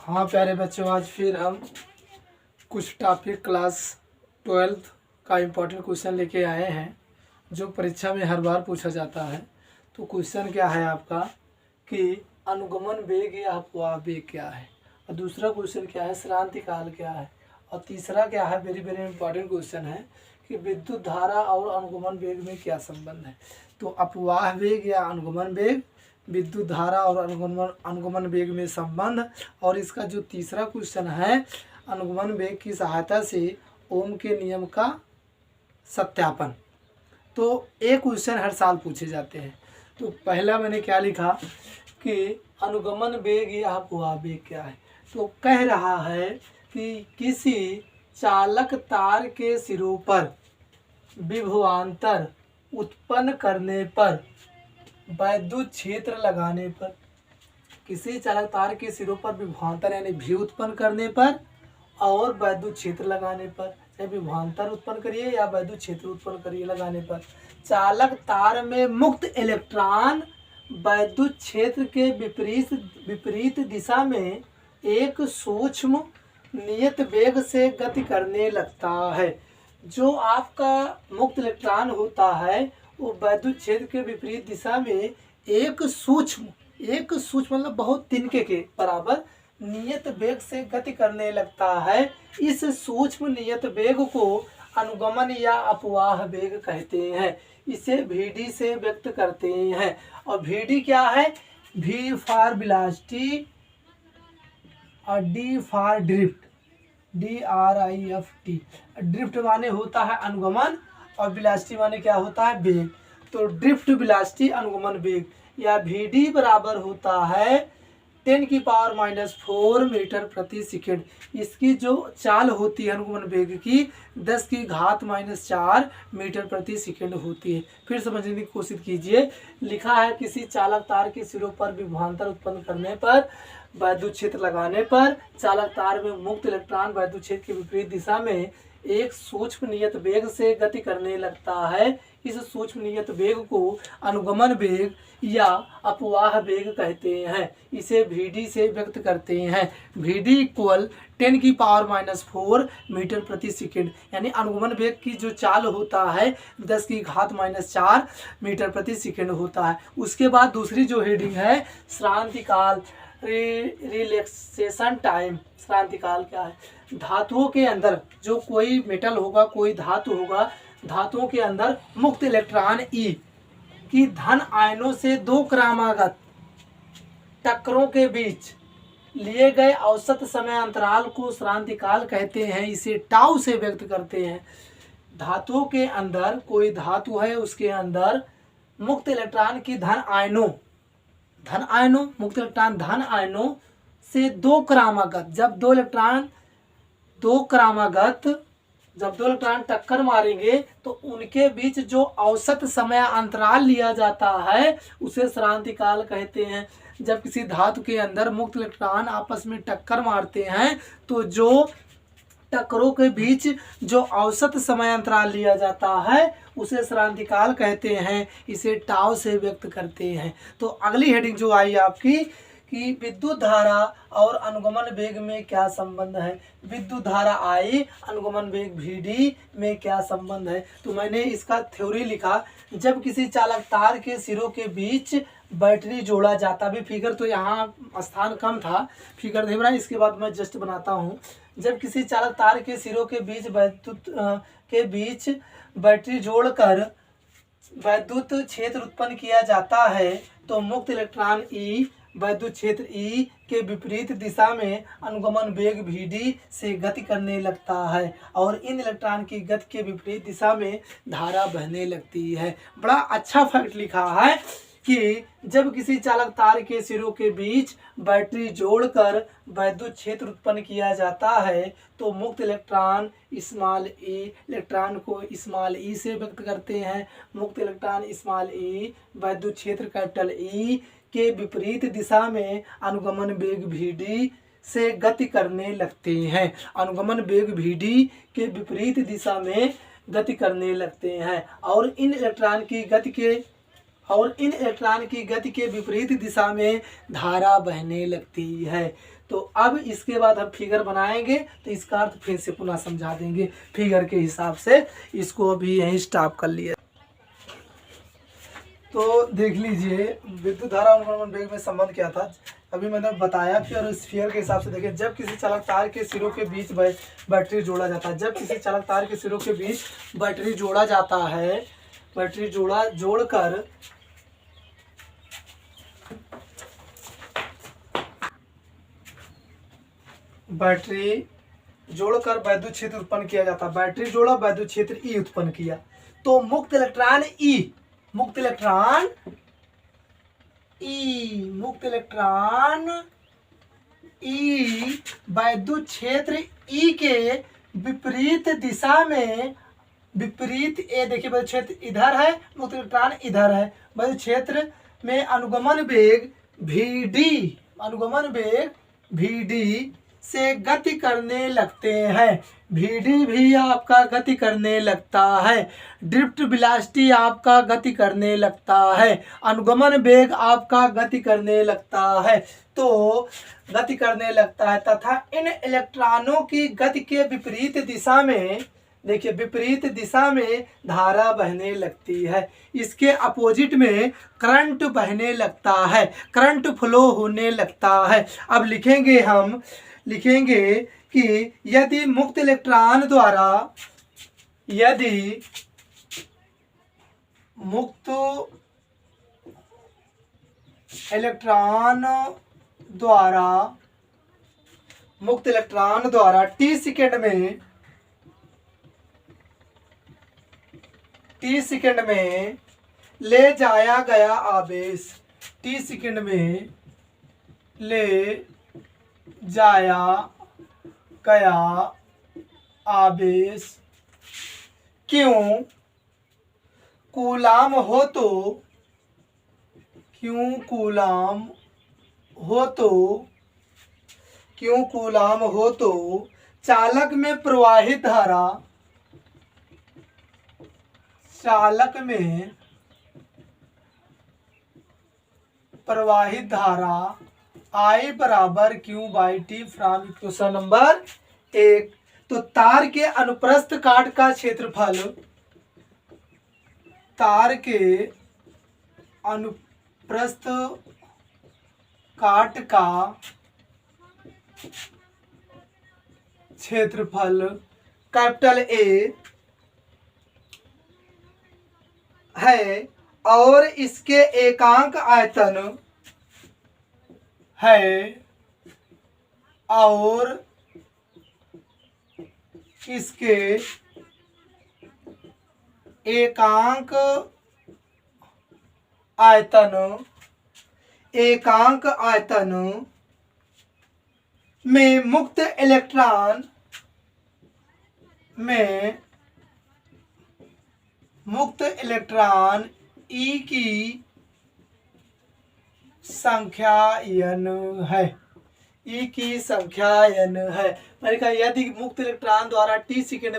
हाँ प्यारे बच्चों, आज फिर हम कुछ टॉपिक क्लास 12th का इम्पोर्टेंट क्वेश्चन लेके आए हैं जो परीक्षा में हर बार पूछा जाता है। तो क्वेश्चन क्या है आपका कि अनुगमन वेग या अपवाह वेग क्या है, और दूसरा क्वेश्चन क्या है श्रांति काल क्या है, और तीसरा क्या है वेरी वेरी इंपॉर्टेंट क्वेश्चन है कि विद्युत धारा और अनुगमन वेग में क्या संबंध है। तो अपवाह वेग या अनुगमन वेग, विद्युत धारा और अनुगमन वेग में संबंध, और इसका जो तीसरा क्वेश्चन है अनुगमन वेग की सहायता से ओम के नियम का सत्यापन। तो एक क्वेश्चन हर साल पूछे जाते हैं। तो पहला मैंने क्या लिखा कि अनुगमन वेग या अपवाह वेग क्या है। तो कह रहा है कि किसी चालक तार के सिरों पर विभवांतर उत्पन्न करने पर, वैद्युत क्षेत्र लगाने पर, किसी चालक तार के सिरों पर विभवांतर यानी भी उत्पन्न करने पर और वैद्युत क्षेत्र लगाने पर, चाहे विभवांतर उत्पन्न करिए या वैद्युत क्षेत्र उत्पन्न करिए लगाने पर, चालक तार में मुक्त इलेक्ट्रॉन वैद्युत क्षेत्र के विपरीत दिशा में एक सूक्ष्म नियत वेग से गति करने लगता है। जो आपका मुक्त इलेक्ट्रॉन होता है वो वैद्युत क्षेत्र के विपरीत दिशा में एक सूक्ष्म मतलब बहुत तिनके के बराबर नियत वेग से गति करने लगता है। इस सूक्ष्म नियत वेग को अनुगमन या अपवाह वेग कहते हैं। इसे VD से व्यक्त करते हैं। और VD क्या है? V फॉर वेलोसिटी और D for drift, DRIFT। Drift माने होता है अनुगमन और वेलोसिटी माने क्या होता है? वेग। तो ड्रिफ्ट वेलोसिटी अनुगमन वेग या VD बराबर होता है 10⁻⁴ मीटर प्रति सेकेंड। इसकी जो चाल होती है अनुगमन वेग की 10⁻⁴ मीटर प्रति सेकेंड होती है। फिर समझने की कोशिश कीजिए। लिखा है किसी चालक तार के सिरों पर विभवांतर उत्पन्न करने पर, वैद्युत क्षेत्र लगाने पर, चालक तार में मुक्त इलेक्ट्रॉन वैद्युत क्षेत्र के विपरीत दिशा में एक सूक्ष्म नियत वेग से गति करने लगता है। इस सूक्ष्म नियत वेग को अनुगमन वेग या अपवाह वेग कहते हैं। इसे VD से व्यक्त करते हैं। VD इक्वल 10⁻⁴ मीटर प्रति सेकेंड, यानी अनुगमन वेग की जो चाल होता है 10⁻⁴ मीटर प्रति सेकेंड होता है। उसके बाद दूसरी जो हेडिंग है श्रांति काल, रिलैक्सेशन टाइम। श्रांति काल क्या है? धातुओं के अंदर जो कोई मेटल होगा, कोई धातु होगा, धातुओं के अंदर मुक्त इलेक्ट्रॉन E की धन आयनों से दो क्रमागत टक्करों के बीच लिए गए औसत समय अंतराल को श्रांति काल कहते हैं। इसे टाउ से व्यक्त करते हैं। धातुओं के अंदर कोई धातु है, उसके अंदर मुक्त इलेक्ट्रॉन की धन आयनों मुक्त इलेक्ट्रॉन धन आयनों से दो क्रमागत, जब दो इलेक्ट्रॉन टक्कर मारेंगे तो उनके बीच जो औसत समय अंतराल लिया जाता है उसे श्रांति काल कहते हैं। जब किसी धातु के अंदर मुक्त इलेक्ट्रॉन आपस में टक्कर मारते हैं तो जो टक्करों के बीच जो औसत समय अंतराल लिया जाता है उसे श्रांति काल कहते हैं। इसे टाउ से व्यक्त करते हैं। तो अगली हेडिंग जो आई आपकी कि विद्युत धारा और अनुगमन वेग में क्या संबंध है। विद्युत धारा आई, अनुगमन वेग VD में क्या संबंध है। तो मैंने इसका थ्योरी लिखा। जब किसी चालक तार के सिरों के बीच बैटरी जोड़ा जाता, भी फिगर तो यहाँ स्थान कम था, फिगर नहीं बना, इसके बाद मैं जस्ट बनाता हूँ। जब किसी चालक तार के सिरों के बीच बैटरी जोड़कर वैद्युत क्षेत्र उत्पन्न किया जाता है तो मुक्त इलेक्ट्रॉन E वैद्युत क्षेत्र E के विपरीत दिशा में अनुगमन वेग VD से गति करने लगता है और इन इलेक्ट्रॉन की गति के विपरीत दिशा में धारा बहने लगती है। बड़ा अच्छा फैक्ट लिखा है कि जब किसी चालक तार के सिरों के बीच बैटरी जोड़कर वैद्युत क्षेत्र उत्पन्न किया जाता है तो मुक्त इलेक्ट्रॉन इलेक्ट्रॉन को e से व्यक्त करते हैं। मुक्त इलेक्ट्रॉन e वैद्युत क्षेत्र E के विपरीत दिशा में अनुगमन वेग VD से गति करने लगते हैं। अनुगमन वेग VD के विपरीत दिशा में गति करने लगते हैं और इन इलेक्ट्रॉन की गति के और इन इलेक्ट्रॉन की गति के विपरीत दिशा में धारा बहने लगती है। तो अब इसके बाद हम फिगर बनाएंगे, तो इसका अर्थ फिर से पुनः समझा देंगे फिगर के हिसाब से। इसको अभी यहीं स्टॉप कर लिए। तो देख लीजिए विद्युत धारा और अनुगमन वेग में संबंध क्या था, अभी मैंने बताया कि और स्फीयर के हिसाब से देखिए, जब किसी चालक तार के सिरों के बीच बैटरी जोड़ा जाता है, जब किसी चालक तार के सिरों के बीच बैटरी जोड़ा जाता है, बैटरी जोड़कर वैद्युत क्षेत्र उत्पन्न किया जाता है। बैटरी जोड़ा, वैद्युत क्षेत्र ई उत्पन्न किया, तो मुक्त इलेक्ट्रॉन ई वैद्युत क्षेत्र ई के विपरीत दिशा में, विपरीत ए देखिए वैद्युत क्षेत्र इधर है, मुक्त इलेक्ट्रॉन इधर है, वैद्युत क्षेत्र में अनुगमन वेग Vd से गति करने लगते हैं। Vd भी आपका गति करने लगता है, ड्रिफ्ट वेलोसिटी आपका गति करने लगता है, अनुगमन वेग आपका गति करने लगता है, तो गति करने लगता है तथा इन इलेक्ट्रॉनों की गति के विपरीत दिशा में, देखिए विपरीत दिशा में धारा बहने लगती है। इसके अपोजिट में करंट बहने लगता है, करंट फ्लो होने लगता है। अब लिखेंगे कि यदि मुक्त इलेक्ट्रॉन द्वारा टी सेकंड में ले जाया गया आवेश, टी सेकंड में ले जाया गया आवेश क्यों कूलाम हो तो चालक में प्रवाहित धारा I बराबर Q by T from equation number 1। तो तार के अनुप्रस्थ काट का क्षेत्रफल, तार के अनुप्रस्थ काट का क्षेत्रफल कैपिटल A है और इसके एकांक आयतन है, और इसके एकांक आयतन में मुक्त इलेक्ट्रॉन ई की संख्या n है, ई की संख्या n है। मैंने कहा यदि मुक्त इलेक्ट्रॉन द्वारा टी सेकंड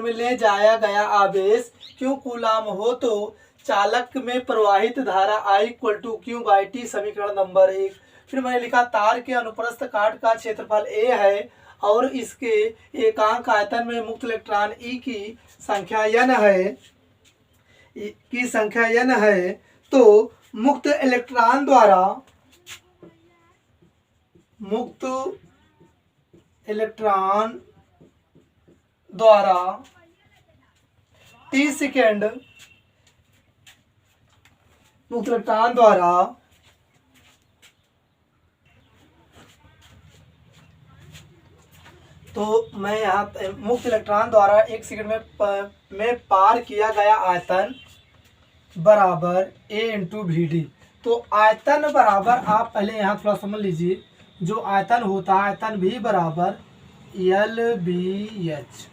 में ले जाया गया आवेश क्यों कूलाम हो तो चालक में प्रवाहित धारा I equal to Q by T, समीकरण नंबर 1। फिर मैंने लिखा तार के अनुप्रस्थ काट का क्षेत्रफल A है और इसके एकांक आयतन में मुक्त इलेक्ट्रॉन ई की संख्या n है, तो मुक्त इलेक्ट्रॉन द्वारा टी सेकंड तो मैं यहाँ मुक्त इलेक्ट्रॉन द्वारा 1 सेकंड में पार किया गया आयतन बराबर A इंटू Vd। तो आयतन बराबर, आप पहले यहाँ थोड़ा समझ लीजिए, जो आयतन होता है आयतन भी बराबर LBH।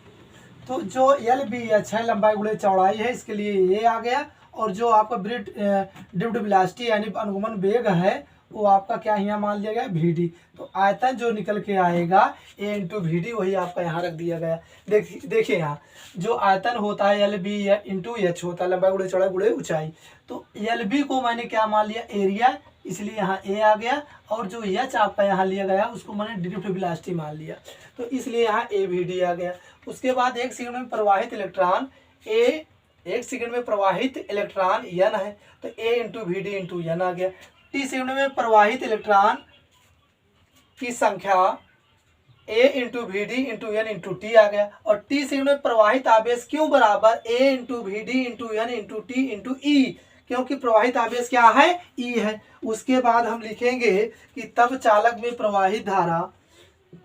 तो जो LBH है लंबाई गुणे चौड़ाई है, इसके लिए ये आ गया, और जो आपका ड्रिफ्ट वेलोसिटी यानी अनुगमन वेग है वो आपका क्या यहाँ मान लिया गया वी डी। तो आयतन जो निकल के आएगा ए इंटू वी डी, वही आपका यहाँ रख दिया गया। देखिए यहाँ जो आयतन होता है एल बी इंटू एच होता है, लंबाई गुणे चौड़ाई गुणे ऊंचाई। तो एल बी को मैंने क्या मान लिया एरिया, इसलिए यहाँ ए आ गया, और जो एच आपका यहाँ लिया गया उसको मैंने ड्रिफ्ट वेलोसिटी मान लिया, तो इसलिए यहाँ ए वी डी आ गया। उसके बाद 1 सेकंड में प्रवाहित इलेक्ट्रॉन ए, 1 सेकंड में प्रवाहित इलेक्ट्रॉन एन है, तो A into v d into n आ गया। टी सेकंड में प्रवाहित इलेक्ट्रॉन की संख्या A into v d into n into t आ गया, और टी सेकंड में प्रवाहित आवेश क्यों बराबर A into v d into n into t into e, क्योंकि प्रवाहित आवेश क्या है ई है। उसके बाद हम लिखेंगे कि तब चालक में प्रवाहित धारा,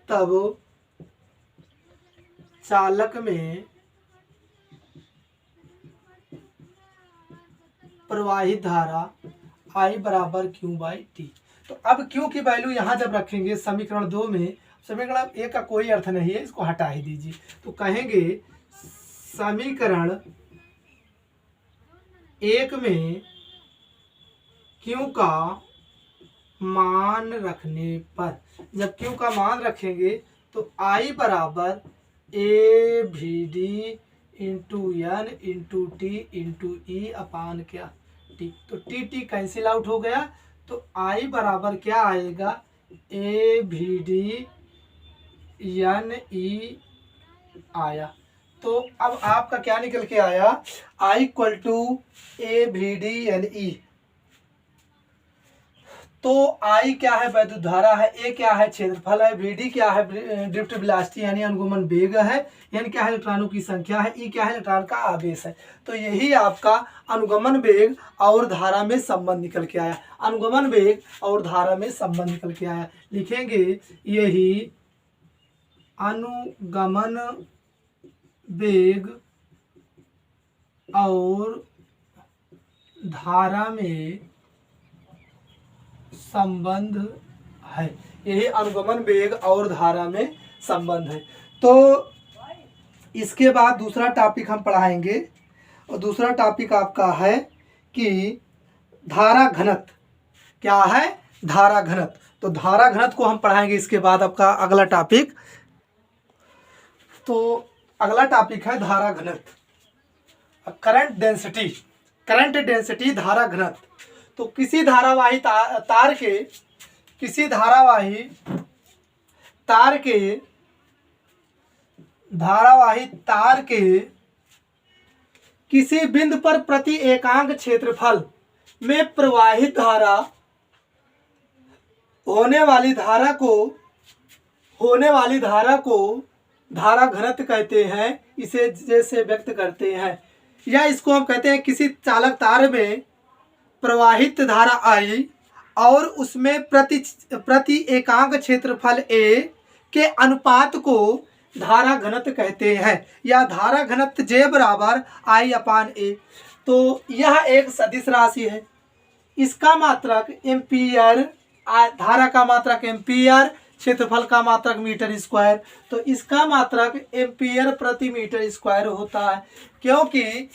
तब चालक में प्रवाहित धारा I बराबर Q बाई टी। तो अब Q की वैल्यू यहाँ जब रखेंगे समीकरण 2 में, समीकरण 1 का कोई अर्थ नहीं है, इसको हटा ही दीजिए। तो कहेंगे समीकरण 1 में Q का मान रखने पर, जब Q का मान रखेंगे तो I बराबर A we d into n into t into e upon क्या टी। तो टी टी कैंसिल आउट हो गया, तो आई बराबर क्या आएगा A we d n e आया। तो अब आपका क्या निकल के आया I equal to A we d n e. तो आई क्या है वैद्युत धारा है, ए क्या है क्षेत्रफल है, वी डी क्या है ड्रिफ्ट वेलोसिटी यानी अनुगमन वेग है, एन क्या है इलेक्ट्रॉनों की संख्या है, ई क्या है इलेक्ट्रॉन का आवेश है। तो यही आपका अनुगमन वेग और धारा में संबंध निकल के आया, अनुगमन वेग और धारा में संबंध निकल के आया। लिखेंगे यही अनुगमन वेग और धारा में संबंध है, यही अनुगमन वेग और धारा में संबंध है। तो इसके बाद दूसरा टॉपिक हम पढ़ाएंगे, और दूसरा टॉपिक आपका है कि धारा घनत्व क्या है, धारा घनत्व। तो धारा घनत्व को हम पढ़ाएंगे इसके बाद आपका अगला टॉपिक। तो अगला टॉपिक है धारा घनत्व, करंट डेंसिटी, करंट डेंसिटी धारा घनत्व। तो किसी धारावाही तार के, किसी धारावाही तार के किसी बिंदु पर प्रति एकांक क्षेत्रफल में प्रवाहित धारा होने वाली धारा को धारा घनत्व कहते हैं। इसे जैसे व्यक्त करते हैं, या इसको हम कहते हैं किसी चालक तार में प्रवाहित धारा आई और उसमें प्रति एकांक क्षेत्रफल ए के अनुपात को धारा घनत्व कहते हैं, या धारा घनत्व J बराबर I अपान ए। तो यह एक सदिश राशि है, इसका मात्रक एम्पियर, धारा का मात्रक एम्पियर, क्षेत्रफल का मात्रक मीटर स्क्वायर। तो इसका मात्रक एम्पियर प्रति मीटर स्क्वायर होता है, क्योंकि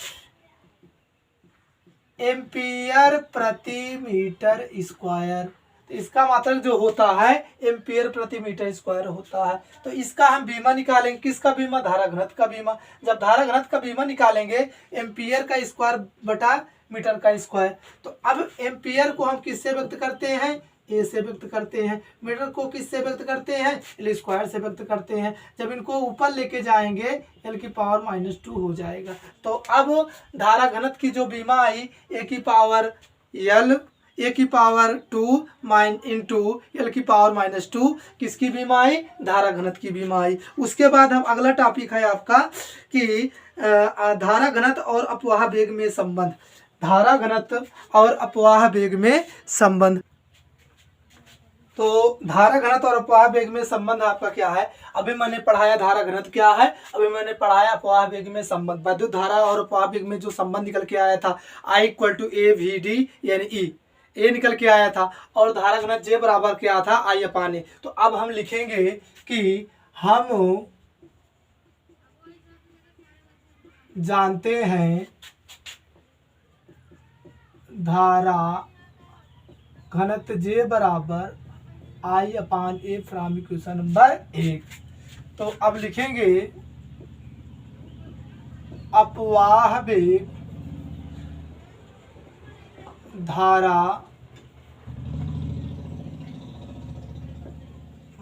एम्पियर प्रति मीटर स्क्वायर, तो इसका मात्रक जो होता है एम्पियर प्रति मीटर स्क्वायर होता है। तो इसका हम बीमा निकालेंगे, किसका बीमा, धारा घनत्व का बीमा। जब धारा घनत्व का बीमा निकालेंगे एम्पियर का स्क्वायर बटा मीटर का स्क्वायर। तो अब एम्पियर को हम किससे व्यक्त करते हैं, ए से व्यक्त करते हैं, मीटर को किससे व्यक्त करते हैं, एल स्क्वायर से व्यक्त करते हैं। जब इनको ऊपर लेके जाएंगे एल की पावर -2 हो जाएगा। तो अब धारा घनत्व की जो बीमा आई ए की पावर एल, ए की पावर 2 इंटू एल की पावर -2, किसकी बीमा आई, धारा घनत्व की बीमा आई। उसके बाद हम अगला टॉपिक है आपका कि धारा घनत्व और अपवाह वेग में संबंध, धारा घनत्व और अपवाह वेग में संबंध। तो धारा घनत्व और अपवाह वेग में संबंध आपका क्या है, अभी मैंने पढ़ाया धारा घनत्व क्या है, अभी मैंने पढ़ाया अपवाह वेग में संबंध। वैद्युत धारा और अपवाह वेग में जो संबंध निकल के आया था I equal to A we D यानी ई, ए निकल के आया था, और धारा घनत्व J बराबर क्या था, I अपान ए। तो अब हम लिखेंगे कि हम जानते हैं धारा घनत्व जे बराबर I/A फ्रॉम इक्वेशन नंबर 1। तो अब लिखेंगे अपवाह वेग धारा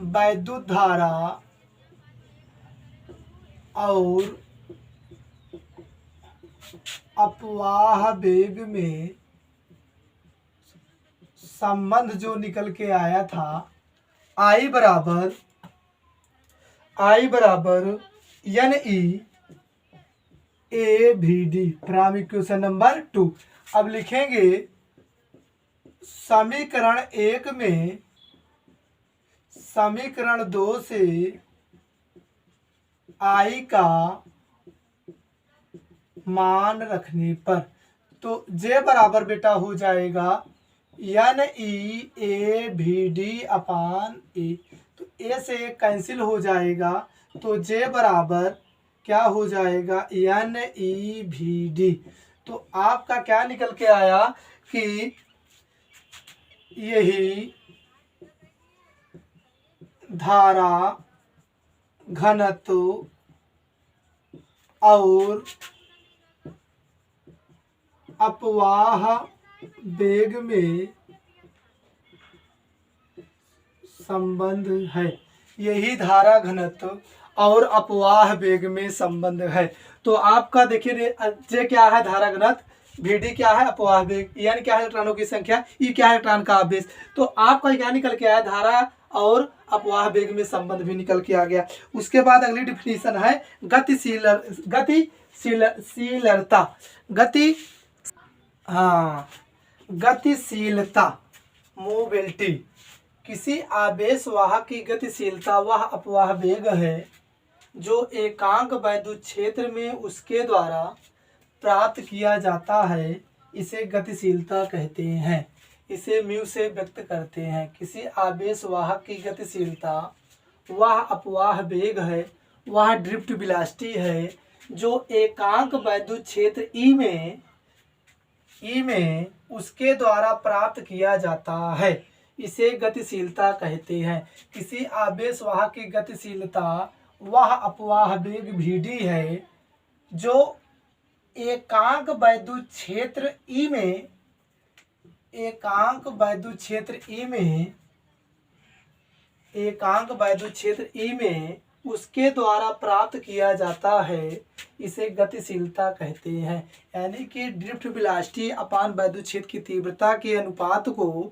वैद्युत धारा और अपवाह वेग में संबंध जो निकल के आया था I बराबर NE/AVD फ्रॉम इक्वेशन नंबर 2। अब लिखेंगे समीकरण 1 में समीकरण 2 से I का मान रखने पर, तो J बराबर बेटा हो जाएगा NE/AVD/A। तो A से कैंसिल हो जाएगा, तो J बराबर क्या हो जाएगा NEVD। तो आपका क्या निकल के आया कि यही धारा घनत्व और अपवाह वेग में संबंध है। यही धारा घनत्व और अपवाह वेग में संबंध है। तो आपका देखिए जे क्या है धारा घनत्व, VD क्या है अपवाह वेग, N क्या है इलेक्ट्रॉनों की संख्या, E क्या है इलेक्ट्रॉन का आवेश। तो आपका क्या निकल के आया धारा और अपवाह वेग में संबंध भी निकल के आ गया। उसके बाद अगली डिफिनीशन है गतिशीलता मोबिलिटी। किसी आवेश वाहक की गतिशीलता वह अपवाह वेग है जो एकांक वैद्युत क्षेत्र में उसके द्वारा प्राप्त किया जाता है, इसे गतिशीलता कहते हैं। इसे म्यू से व्यक्त करते हैं। किसी आवेश वाहक की गतिशीलता वह अपवाह वेग है, वह ड्रिफ्ट वेलोसिटी है जो एकांक वैद्युत क्षेत्र ई में उसके द्वारा प्राप्त किया जाता है, इसे गतिशीलता कहते हैं। किसी आवेश वाहक की गतिशीलता वह अपवाह वेग VD है जो एकांक वैद्युत क्षेत्र ई में उसके द्वारा प्राप्त किया जाता है, इसे गतिशीलता कहते हैं। यानी कि ड्रिफ्ट वेलोसिटी अपान वैद्युत क्षेत्र की तीव्रता के अनुपात को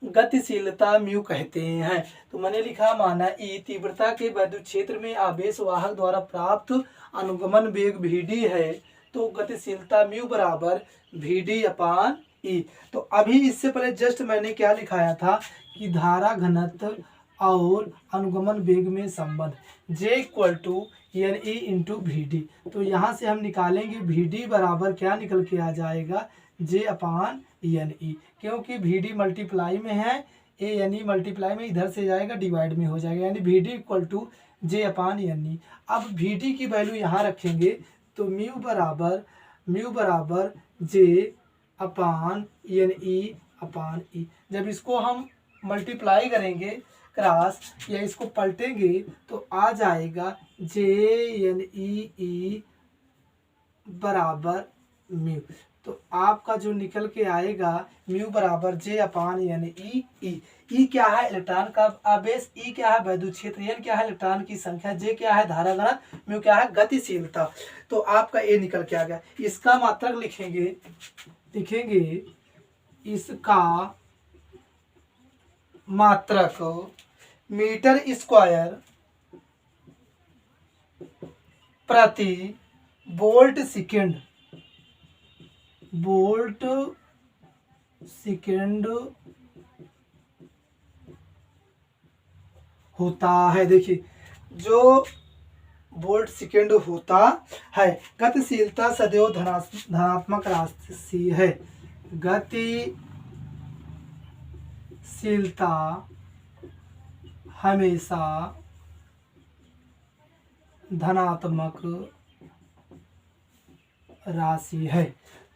गतिशीलता म्यू कहते हैं। तो मैंने लिखा माना ई तीव्रता के वैद्युत क्षेत्र में आवेश वाहक द्वारा प्राप्त अनुगमन वेग VD है, तो गतिशीलता म्यू बराबर VD/E। तो अभी इससे पहले जस्ट मैंने क्या लिखाया था कि धारा घनत्व और अनुगमन वेग में संबंध J = NE/VD। तो यहाँ से हम निकालेंगे VD बराबर क्या निकल के आ जाएगा J/NE, क्योंकि VD मल्टीप्लाई में है, NE मल्टीप्लाई में इधर से जाएगा डिवाइड में हो जाएगा, यानी VD = J/NE। अब VD की वैल्यू यहाँ रखेंगे तो म्यू बराबर J/NE/E। जब इसको हम मल्टीप्लाई करेंगे क्रॉस या इसको पलटेंगे तो आ जाएगा JNE बराबर म्यू। तो आपका जो निकल के आएगा म्यू बराबर J/NE। E क्या है इलेक्ट्रॉन का आवेश, E क्या है वैद्युत क्षेत्र, N क्या है इलेक्ट्रॉन की संख्या, J क्या है धारा घनत्व, म्यू क्या है गतिशीलता। तो आपका ए निकल के आ गया। इसका मात्रक लिखेंगे इसका मात्रक मीटर स्क्वायर प्रति वोल्ट सेकेंड होता है। देखिए जो वोल्ट सेकेंड होता है। गतिशीलता सदैव धनात्मक राशि है। गतिशीलता हमेशा धनात्मक राशि है।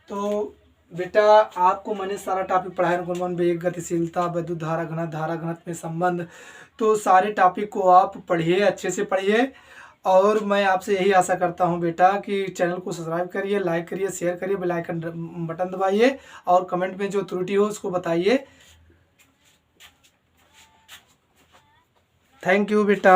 तो बेटा आपको मैंने सारा टॉपिक पढ़ाया, गुणन वेग, गतिशीलता, विद्युत धारा घनत्व, धारा घनत्व में संबंध, तो सारे टॉपिक को आप पढ़िए, अच्छे से पढ़िए। और मैं आपसे यही आशा करता हूं बेटा कि चैनल को सब्सक्राइब करिए, लाइक करिए, शेयर करिए, बेल आइकन बटन दबाइए और कमेंट में जो त्रुटि हो उसको बताइए। थैंक यू बेटा।